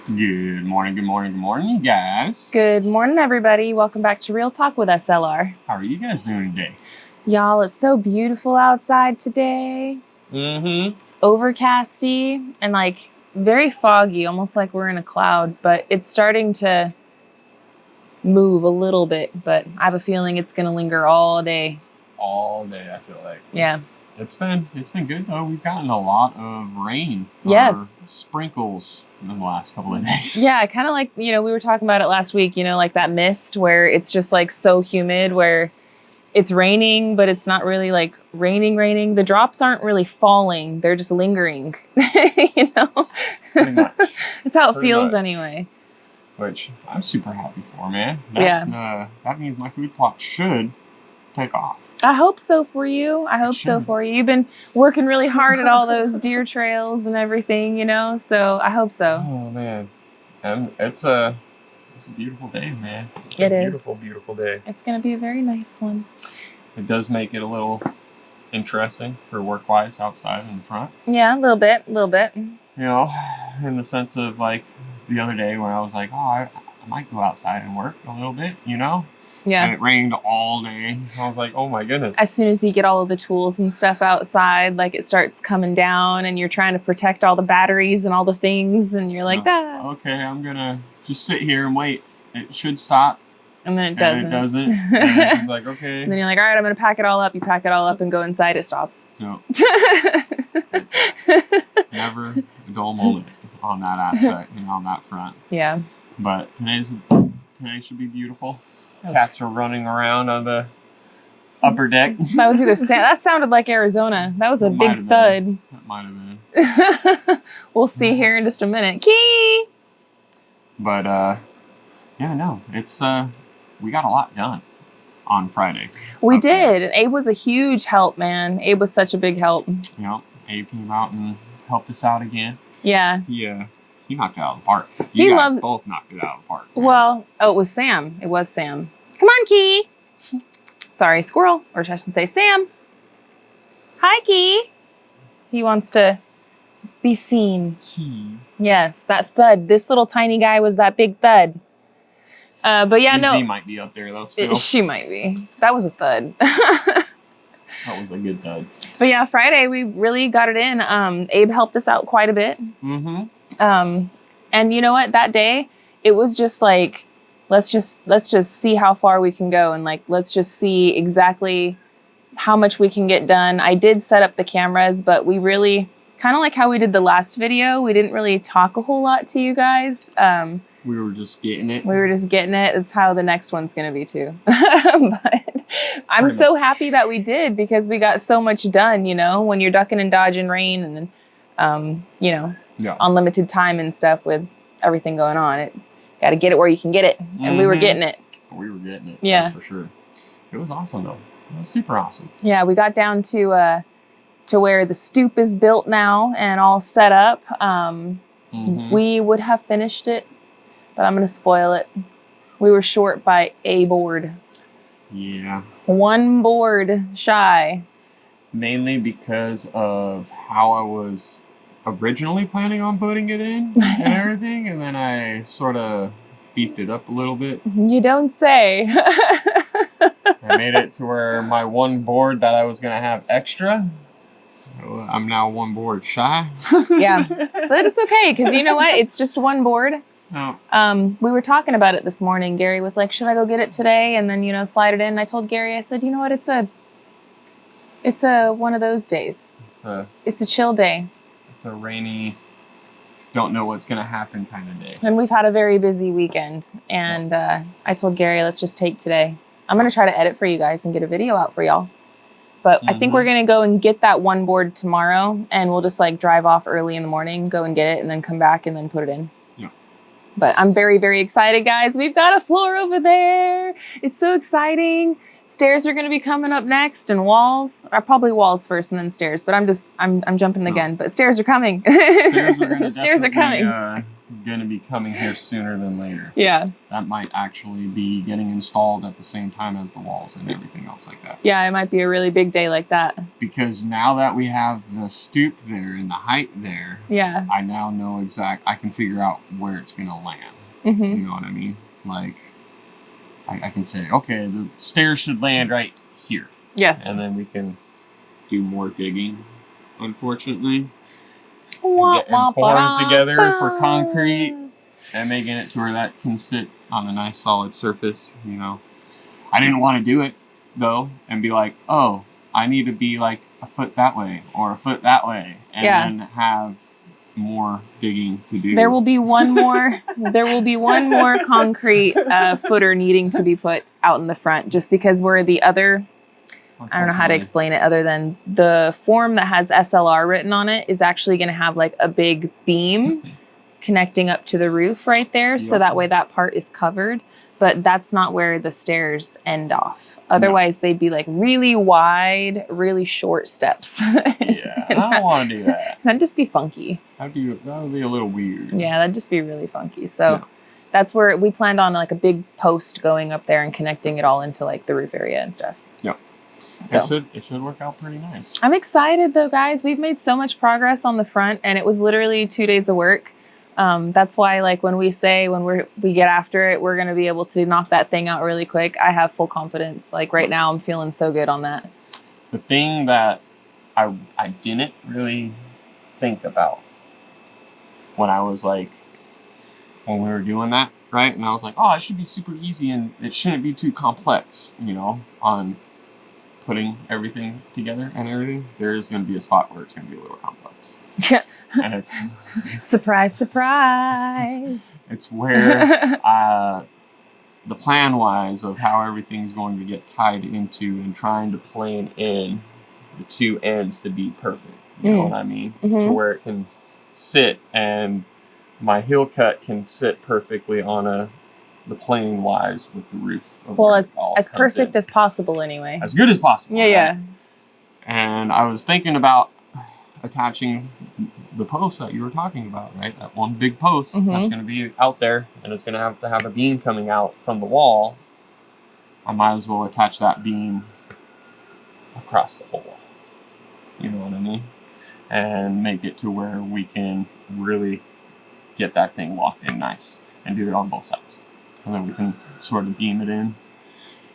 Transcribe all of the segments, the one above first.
Good morning, you guys. Good morning, everybody. Welcome back to Real Talk with SLR. How are you guys doing today? Y'all, it's so beautiful outside today. It's overcasty and like very foggy, almost like we're in a cloud, but it's starting to move a little bit, but I have a feeling it's going to linger all day. All day, I feel like. Yeah. It's been good though. We've gotten a lot of rain. Yes. Sprinkles in the last couple of days. Yeah, kind of like, we were talking about it last week, like that mist where it's just like so humid where it's raining, but it's not really like raining. The drops aren't really falling. They're just lingering, Pretty much. It's how it feels anyway. Which I'm super happy for, man. That means my food plot should take off. I hope so for you. You've been working really hard at all those deer trails and everything, so I hope so. Oh, man. And it's a beautiful day, man. It is. Beautiful day. It's going to be a very nice one. It does make it a little interesting for work-wise outside in the front. Yeah, a little bit. In the sense of like the other day when I was like, I might go outside and work a little bit, Yeah. And it rained all day. I was like, oh my goodness. As soon as you get all of the tools and stuff outside, like it starts coming down and you're trying to protect all the batteries and all the things and you're like, okay, I'm going to just sit here and wait. It should stop. And then it doesn't. And it doesn't. And it's like, okay. And then you're like, all right, I'm going to pack it all up. You pack it all up and go inside. It stops. No. It's never a dull moment on that aspect, on that front. Yeah. But today should be beautiful. Cats are running around on the upper deck. That was either that sounded like Arizona. That was a big thud. That might have been. We'll see here in just a minute. Key! But, it's, we got a lot done on Friday. We did. Abe was a huge help, man. Abe was such a big help. Abe came out and helped us out again. Yeah. He knocked it out of the park. You guys both knocked it out of the park. Man. Well, it was Sam. Come on, Key. Sorry, squirrel. Or I should say Sam. Hi, Key. He wants to be seen. Key. Yes, that thud. This little tiny guy was that big thud. But yeah, no. She might be up there, though, still. She might be. That was a thud. That was a good thud. But yeah, Friday, we really got it in. Abe helped us out quite a bit. Mm-hmm. And you know what? That day, it was just like, let's just see how far we can go. And like, let's just see exactly how much we can get done. I did set up the cameras, but we really, kind of like how we did the last video, we didn't really talk a whole lot to you guys. We were just getting it. It's how the next one's going to be too. But I'm so happy that we did because we got so much done, when you're ducking and dodging rain and then, unlimited time and stuff with everything going on. It got to get it where you can get it. And we were getting it. Yeah. That's for sure. It was awesome though. It was super awesome. Yeah. We got down to where the stoop is built now and all set up. We would have finished it, but I'm going to spoil it. We were short by a board. Yeah. One board shy. Mainly because of how I was originally planning on putting it in and everything, and then I sort of beefed it up a little bit. You don't say. I made it to where my one board that I was going to have extra, I'm now one board shy. Yeah, but it's okay, because you know what? It's just one board. Oh. We were talking about it this morning. Gary was like, should I go get it today? And then, slide it in. And I told Gary, I said, you know what? It's a one of those days. It's a chill day. It's a rainy, don't know what's going to happen kind of day. And we've had a very busy weekend. And I told Gary, let's just take today. I'm going to try to edit for you guys and get a video out for y'all. But I think we're going to go and get that one board tomorrow. And we'll just drive off early in the morning, go and get it, and then come back and then put it in. Yeah. But I'm very, very excited, guys. We've got a floor over there. It's so exciting. Stairs are going to be coming up next, and walls. Probably walls first and then stairs. But I'm jumping the gun. But stairs are coming. Stairs are coming. going to be coming here sooner than later. Yeah. That might actually be getting installed at the same time as the walls and everything else like that. Yeah, it might be a really big day like that. Because now that we have the stoop there and the height there, yeah, I now know I can figure out where it's going to land. Mm-hmm. You know what I mean? Like, I can say, okay, the stairs should land right here. Yes. And then we can do more digging, unfortunately. Wah, Getting forms together for concrete and making it to where that can sit on a nice solid surface, you know. I didn't want to do it, though, and be like, oh, I need to be like a foot that way or a foot that way, and then have more digging to do. There will be one more. There will be one more concrete footer needing to be put out in the front, just because we're the other. I don't know how to explain it other than the form that has SLR written on it is actually going to have like a big beam connecting up to the roof right there. Yep. So that way that part is covered, but that's not where the stairs end off. Otherwise they'd be like really wide, really short steps. Yeah, I don't want to do that. That'd just be funky. That would be a little weird. Yeah, that'd just be really funky. So that's where we planned on like a big post going up there and connecting it all into like the roof area and stuff. Yep. So it should work out pretty nice. I'm excited though, guys. We've made so much progress on the front, and it was literally 2 days of work. That's why, like, when we get after it, we're gonna be able to knock that thing out really quick. I have full confidence. Like right now, I'm feeling so good on that. The thing that I didn't really think about when we were doing that, right? And I was like, oh, it should be super easy and it shouldn't be too complex, you know, on putting everything together and everything. There is going to be a spot where it's going to be a little complex. And it's surprise, surprise. It's where the plan wise of how everything's going to get tied into and trying to plane in the two ends to be perfect. You know what I mean? Mm-hmm. To where it can sit and my heel cut can sit perfectly on the plane wise with the roof. Well, as perfect as possible anyway. As good as possible. Yeah, right? yeah. And I was thinking about attaching the post that you were talking about, right? That one big post that's going to be out there and it's going to have a beam coming out from the wall. I might as well attach that beam across the whole wall. You know what I mean? And make it to where we can really get that thing locked in nice and do it on both sides. And then we can sort of beam it in,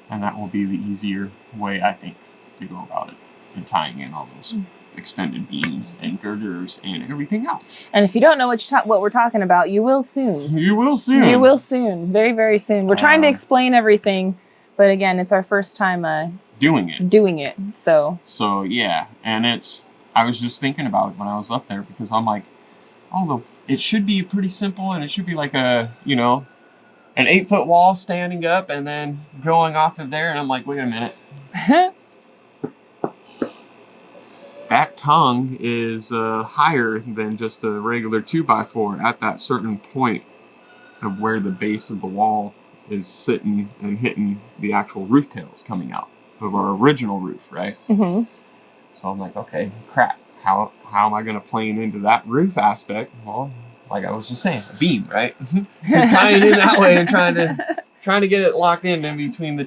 and that will be the easier way, I think, to go about it and tying in all those extended beams and girders and everything else. And if you don't know what we're talking about, you will soon. You will soon. You will soon. Very, very soon. We're trying to explain everything, but again, it's our first time doing it. So yeah, and I was just thinking about it when I was up there because I'm like, it should be pretty simple and it should be like an 8-foot wall standing up and then going off of there. And I'm like, wait a minute. That tongue is higher than just a regular 2x4 at that certain point of where the base of the wall is sitting and hitting the actual roof tails coming out of our original roof, right? Mm-hmm. So I'm like, okay, crap. How am I going to plane into that roof aspect? Well, like I was just saying, a beam, right? You're tying in that way and trying to get it locked in between the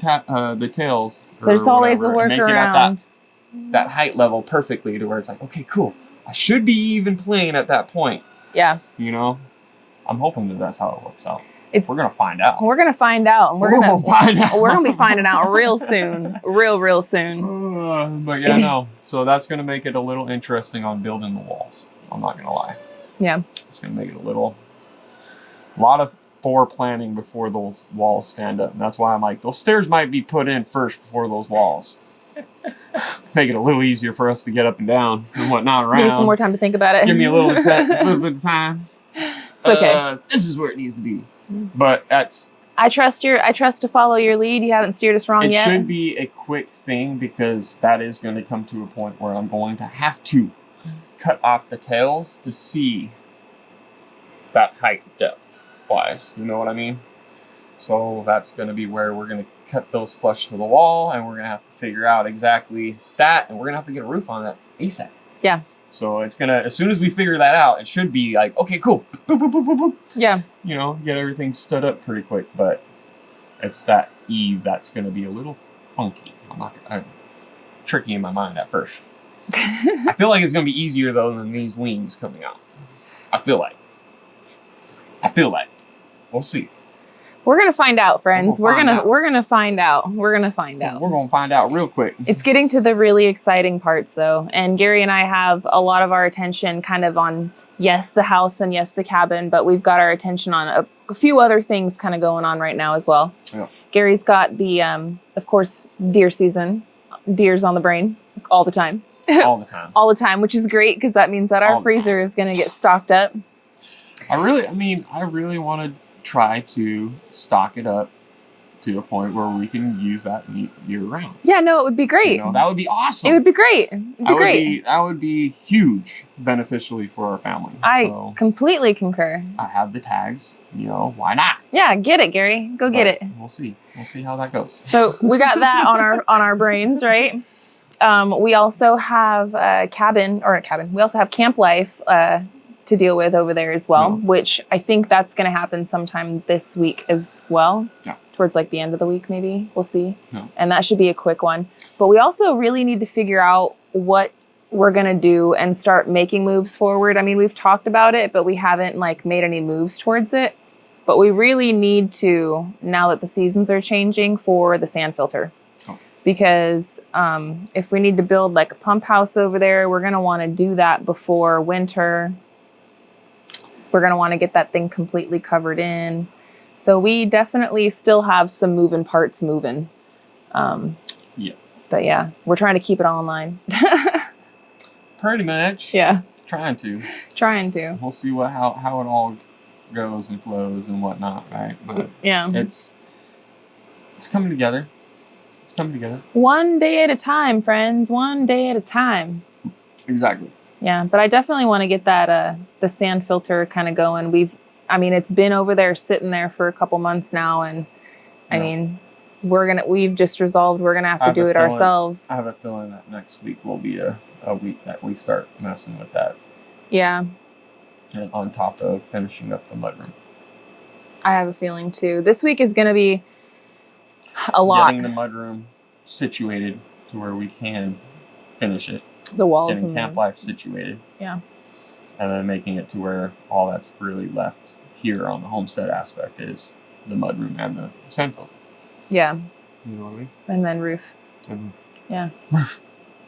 tails. There's always a workaround. That height level perfectly to where it's like, okay, cool. I should be even playing at that point. Yeah. You know, I'm hoping that's how it works out. We're gonna find out. We're gonna find out, and we're gonna be finding out real soon, real soon. But yeah, no. So that's gonna make it a little interesting on building the walls. I'm not gonna lie. Yeah. It's gonna make it a lot of planning before those walls stand up, and that's why I'm like, those stairs might be put in first before those walls. Make it a little easier for us to get up and down and whatnot around. Give me some more time to think about it. Give me a little bit of time. It's okay. This is where it needs to be. But I trust to follow your lead. You haven't steered us wrong yet. It should be a quick thing because that is going to come to a point where I'm going to have to cut off the tails to see that height depth wise. You know what I mean? So that's going to be where we're going to cut those flush to the wall, and we're going to have to figure out exactly that, and we're going to have to get a roof on that ASAP. Yeah. So it's gonna, as soon as we figure that out, it should be like, okay, cool. Boop, boop, boop, boop, boop. Yeah. You know, get everything stood up pretty quick. But it's that eve that's gonna be a little funky. I'm tricky in my mind at first. I feel like it's gonna be easier though than these wings coming out. I feel like. We'll see. We're gonna find out, friends. We're gonna find out. We're gonna find out real quick. It's getting to the really exciting parts though. And Gary and I have a lot of our attention kind of on, yes, the house and yes, the cabin, but we've got our attention on a few other things kind of going on right now as well. Yeah. Gary's got the, of course, deer season. Deer's on the brain all the time. All the time. All the time, which is great because that means that our freezer is going to get stocked up. I really want to try to stock it up to a point where we can use that meat year round. Yeah, no, it would be great. You know, that would be awesome. It would be great. That would be huge beneficially for our family. I completely concur. I have the tags. You know, why not? Yeah, get it, Gary. Go get it. We'll see. We'll see how that goes. So we got that on our brains, right? We also have We also have camp life to deal with over there as well, which I think that's going to happen sometime this week as well. Yeah. Towards like the end of the week, maybe. We'll see. Yeah. And that should be a quick one. But we also really need to figure out what we're going to do and start making moves forward. I mean, we've talked about it, but we haven't like made any moves towards it. But we really need to, now that the seasons are changing, for the sand filter. Because if we need to build like a pump house over there, we're going to want to do that before winter. We're going to want to get that thing completely covered in. So we definitely still have some moving parts moving. Yeah. But yeah, we're trying to keep it all in line. Pretty much. Yeah. Trying to. We'll see how it all goes and flows and whatnot, right? But yeah. It's coming together. One day at a time, friends. One day at a time. Exactly. Yeah, but I definitely want to get that the sand filter kind of going. It's been over there sitting there for a couple months now, and I mean, we've just resolved we're gonna have to do it ourselves. I have a feeling that next week will be a week that we start messing with that. Yeah. And on top of finishing up the mudroom. I have a feeling too. This week is gonna be a lot. Getting the mudroom situated to where we can finish it. The walls. Getting camp life situated. Yeah. And then making it to where all that's really left here on the homestead aspect is the mudroom and the sand filter. Yeah. You know what I mean? And then roof. Yeah.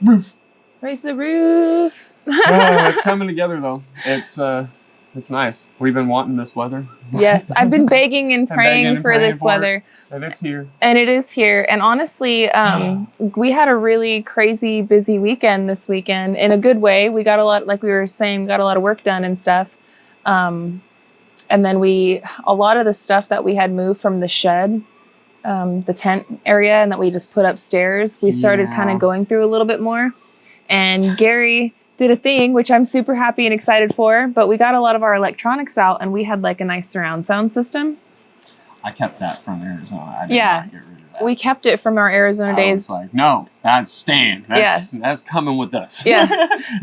Roof. Raise the roof. It's coming together though. It's nice. We've been wanting this weather. Yes, I've been begging and praying for this weather. And it's here. And it is here. And honestly, we had a really crazy busy weekend this weekend in a good way. We got a lot, like we were saying, got a lot of work done and stuff. And then a lot of the stuff that we had moved from the shed, the tent area, and that we just put upstairs, we started kind of going through a little bit more. And Gary did a thing, which I'm super happy and excited for, but we got a lot of our electronics out and we had like a nice surround sound system. I kept that from Arizona. I did not get rid of that. We kept it from our Arizona days. I was like, no, that's staying. That's coming with us. Yeah.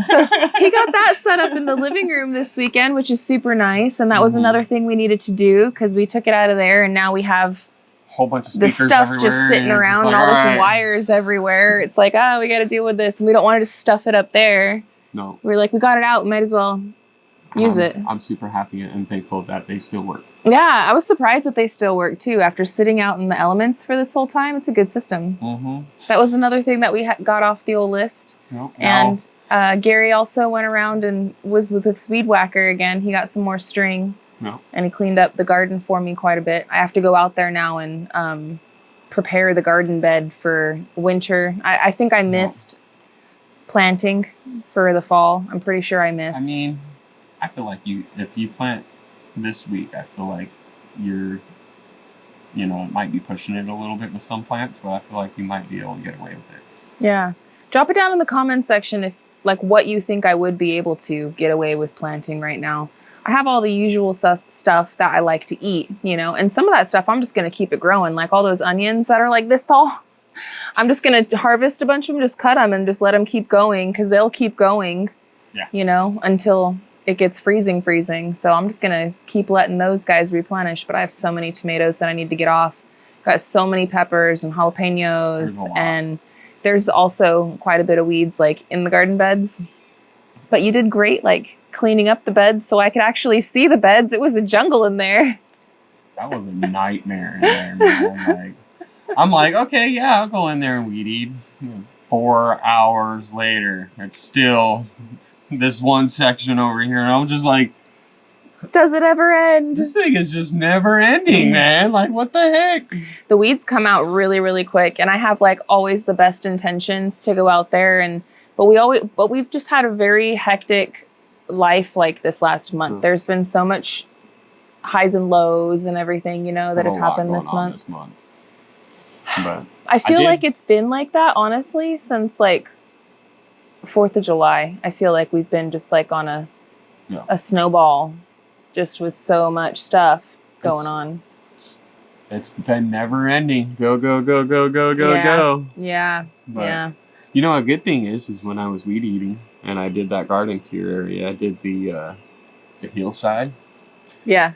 So he got that set up in the living room this weekend, which is super nice. And that was another thing we needed to do because we took it out of there and now we have whole bunch of speakers the stuff everywhere, just sitting around and all this wires everywhere. It's like, we got to deal with this. And we don't want to just stuff it up there. No. We're like, we got it out. We might as well use it. I'm super happy and thankful that they still work. Yeah, I was surprised that they still work too. After sitting out in the elements for this whole time, it's a good system. Mm-hmm. That was another thing that we got off the old list. Nope. And Gary also went around and was with his weed whacker again. He got some more string. No. And he cleaned up the garden for me quite a bit. I have to go out there now and prepare the garden bed for winter. I think I missed planting for the fall. I'm pretty sure I missed. I mean, I feel like if you plant this week, I feel like it might be pushing it a little bit with some plants, but I feel like you might be able to get away with it. Yeah. Drop it down in the comments section if what you think I would be able to get away with planting right now. I have all the usual stuff that I like to eat, and some of that stuff I'm just going to keep it growing. Like all those onions that are like this tall. I'm just going to harvest a bunch of them, just cut them and just let them keep going because they'll keep going. Yeah. You know, until it gets freezing. So I'm just going to keep letting those guys replenish. But I have so many tomatoes that I need to get off. Got so many peppers and jalapenos. And there's also quite a bit of weeds like in the garden beds. But you did great, like cleaning up the beds so I could actually see the beds. It was a jungle in there. That was a nightmare in there, man. I'm like, okay, yeah, I'll go in there and weed eat. 4 hours later, it's still this one section over here. And I'm just like, does it ever end? This thing is just never ending, man. Like, what the heck? The weeds come out really, really quick. And I have like always the best intentions to go out there. But we've just had a very hectic life like this last month. There's been so much highs and lows and everything, you know, that have happened this month. But I feel like it's been like that, honestly, since like 4th of July. I feel like we've been just like on a snowball, just with so much stuff going on. It's been never ending. Go, go, go, go, go, go, go. Yeah. But, yeah. You know, a good thing is when I was weed eating and I did that garden clear area, I did the hillside. Yeah.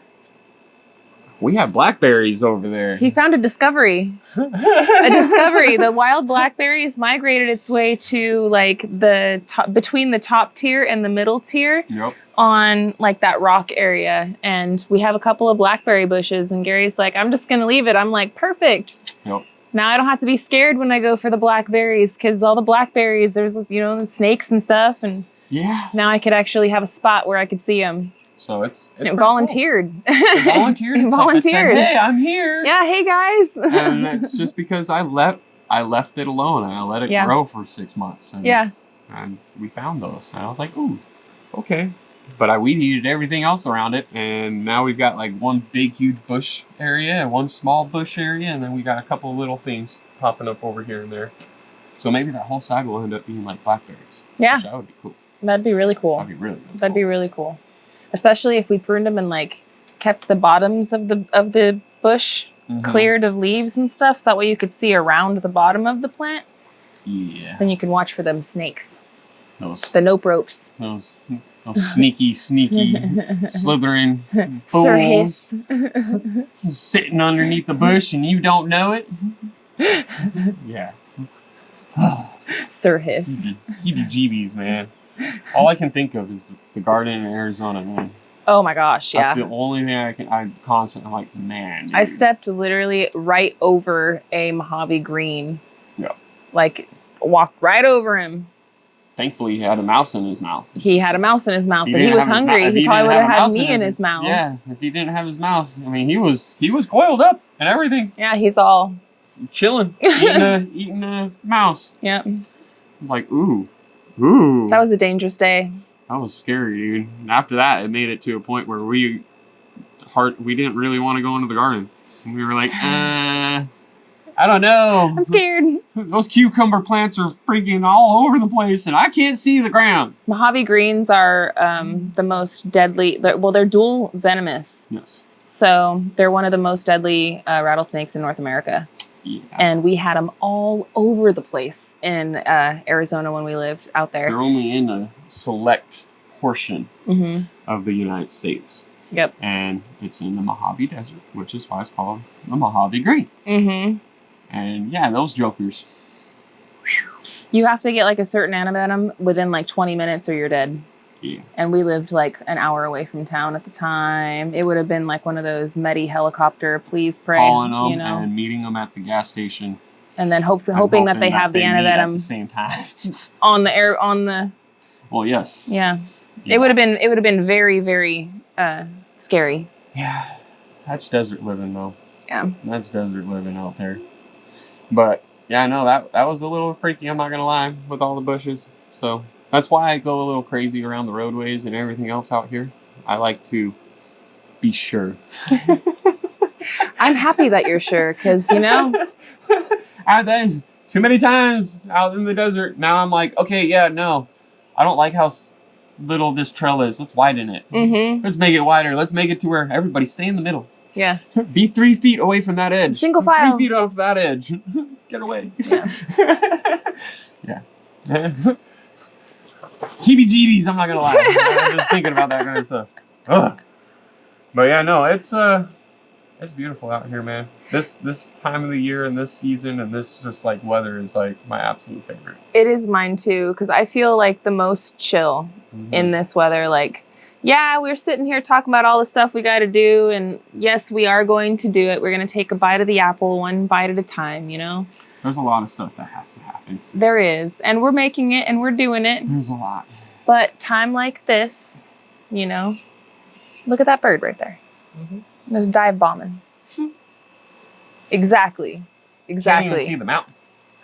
We have blackberries over there. He found a discovery. The wild blackberries migrated its way to like the top, between the top tier and the middle tier. Yep. On like that rock area. And we have a couple of blackberry bushes and Gary's like, I'm just going to leave it. I'm like, perfect. Yep. Now I don't have to be scared when I go for the blackberries because all the blackberries, there's, you know, the snakes and stuff. And now I could actually have a spot where I could see them. So it's it volunteered. Cool. It volunteered. It volunteered. Said, hey, I'm here. Yeah, hey guys. And it's just because I left it alone and I let it grow for 6 months. And, and we found those. And I was like, ooh, okay. But I weed eated everything else around it, and now we've got like one big, huge bush area and one small bush area, and then we got a couple of little things popping up over here and there. So maybe that whole side will end up being like blackberries. Yeah, that would be cool. That'd be really cool. That'd be really cool, especially if we pruned them and like kept the bottoms of the bush cleared of leaves and stuff, so that way you could see around the bottom of the plant. Yeah. Then you can watch for them snakes. The nope ropes. Those sneaky, slithering fools. Sir Hiss. Sitting underneath the bush and you don't know it. Yeah. Sir Hiss. Heebie-jeebies, man. All I can think of is the garden in Arizona, man. Oh my gosh, yeah. That's the only thing I'm constantly like, man. Dude. I stepped literally right over a Mojave green. Yeah. Like, walked right over him. Thankfully, he had a mouse in his mouth. He had a mouse in his mouth, but he was hungry. He probably would have had me in his mouth. Yeah, if he didn't have his mouse, I mean, he was coiled up and everything. Yeah, he's all chilling, eating a mouse. Yep. Like, ooh. That was a dangerous day. That was scary, dude. And after that, it made it to a point where we didn't really want to go into the garden. And we were like, I don't know. I'm scared. Those cucumber plants are freaking all over the place, and I can't see the ground. Mojave greens are the most deadly. They're dual venomous. Yes. So they're one of the most deadly rattlesnakes in North America. Yeah. And we had them all over the place in Arizona when we lived out there. They're only in a select portion of the United States. Yep. And it's in the Mojave Desert, which is why it's called the Mojave Green. Mm-hmm. And yeah, those jokers. You have to get like a certain antivenom within like 20 minutes or you're dead. Yeah. And we lived like an hour away from town at the time. It would have been like one of those Medi helicopter, please pray. Calling them and meeting them at the gas station. And then hoping that they have the antivenom at the same time. on the. Well, yes. Yeah. It would have been very, very scary. Yeah. That's desert living though. Yeah. That's desert living out there. But yeah, no, that was a little freaky, I'm not gonna lie, with all the bushes. So that's why I go a little crazy around the roadways and everything else out here. I like to be sure. I'm happy that you're sure, because, you know. I've done too many times out in the desert. Now I'm like, okay, yeah, no. I don't like how little this trail is. Let's widen it. Mm-hmm. Let's make it wider. Let's make it to where everybody stay in the middle. Yeah. Be 3 feet away from that edge. Single file. 3 feet off that edge. Get away. Yeah. Yeah. heebie-jeebies, I'm not gonna lie. I'm just thinking about that kind of stuff. Ugh. But yeah, no, it's beautiful out here, man. This time of the year and this season and this just like weather is like my absolute favorite. It is mine too, because I feel like the most chill in this weather. Like, yeah, we're sitting here talking about all the stuff we got to do, and yes, we are going to do it. We're going to take a bite of the apple, one bite at a time, you know? There's a lot of stuff that has to happen. There is, and we're making it, and we're doing it. There's a lot. But time like this, you know, look at that bird right there. There's dive bombing. Exactly. You can't even see the mountain.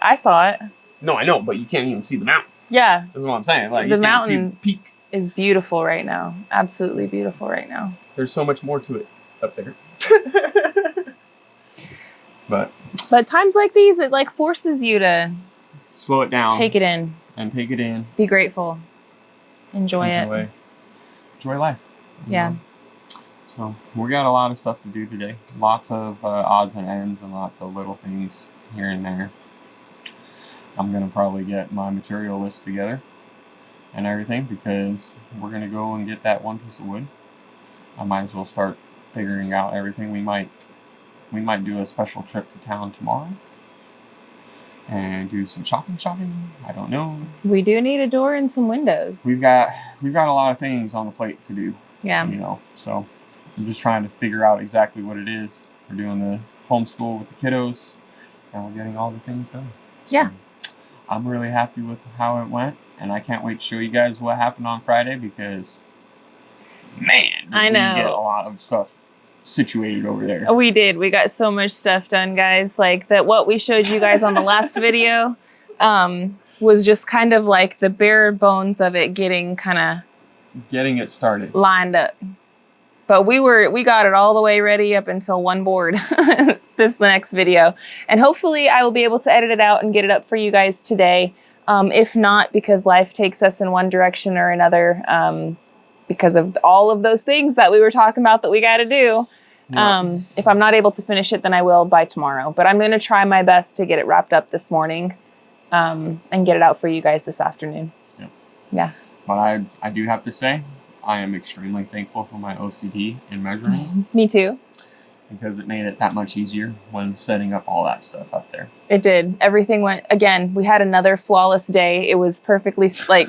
I saw it. No, I know, but you can't even see the mountain. Yeah. That's what I'm saying. Like, The you can't see the peak. Is beautiful right now. Absolutely beautiful right now. There's so much more to it up there. But times like these, it like forces you to slow it down. Take it in. And take it in. Be grateful. Enjoy it. Enjoy life. Yeah. know? So we got a lot of stuff to do today. Lots of odds and ends and lots of little things here and there. I'm going to probably get my material list together and everything because we're going to go and get that one piece of wood. I might as well start figuring out everything. We might do a special trip to town tomorrow and do some shopping. I don't know. We do need a door and some windows. We've got a lot of things on the plate to do. Yeah. You know, so I'm just trying to figure out exactly what it is. We're doing the homeschool with the kiddos and we're getting all the things done. So yeah. I'm really happy with how it went and I can't wait to show you guys what happened on Friday because man, I know. we get a lot of stuff situated over there. We did. We got so much stuff done, guys. Like that what we showed you guys on the last video was just kind of like the bare bones of it getting it started. Lined up. But we got it all the way ready up until one board. This is the next video. And hopefully I will be able to edit it out and get it up for you guys today. If not, because life takes us in one direction or another, because of all of those things that we were talking about that we got to do. Yep. If I'm not able to finish it, then I will by tomorrow. But I'm going to try my best to get it wrapped up this morning and get it out for you guys this afternoon. Yep. Yeah. But I do have to say, I am extremely thankful for my OCD in measuring. Me too. Because it made it that much easier when setting up all that stuff up there. It did. Everything went, again, we had another flawless day. It was perfectly, like,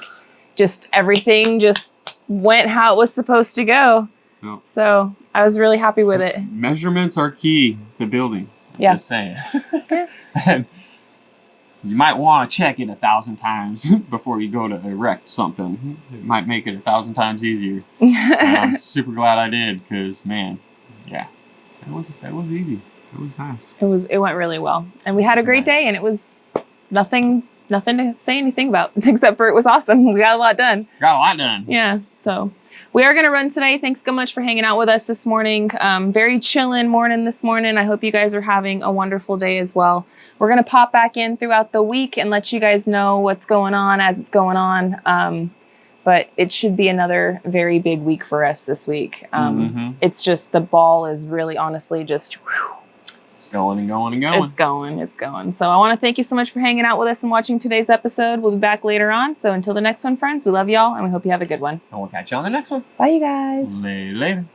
just everything just went how it was supposed to go. Yep. So I was really happy with it. Measurements are key to building. I'm just saying. And you might want to check it 1,000 times before you go to erect something. It might make it 1,000 times easier. And I'm super glad I did because, man, yeah, that was easy. It was nice. It went really well, and we had a great day, and it was nothing to say anything about except for it was awesome. We got a lot done. Yeah. So we are going to run today. Thanks so much for hanging out with us this morning. Very chillin' morning this morning. I hope you guys are having a wonderful day as well. We're going to pop back in throughout the week and let you guys know what's going on as it's going on. But it should be another very big week for us this week. It's just the ball is really honestly just whew, it's going and going and going. It's going. So I want to thank you so much for hanging out with us and watching today's episode. We'll be back later on. So until the next one, friends, we love y'all and we hope you have a good one. And we'll catch you on the next one. Bye, you guys. Later.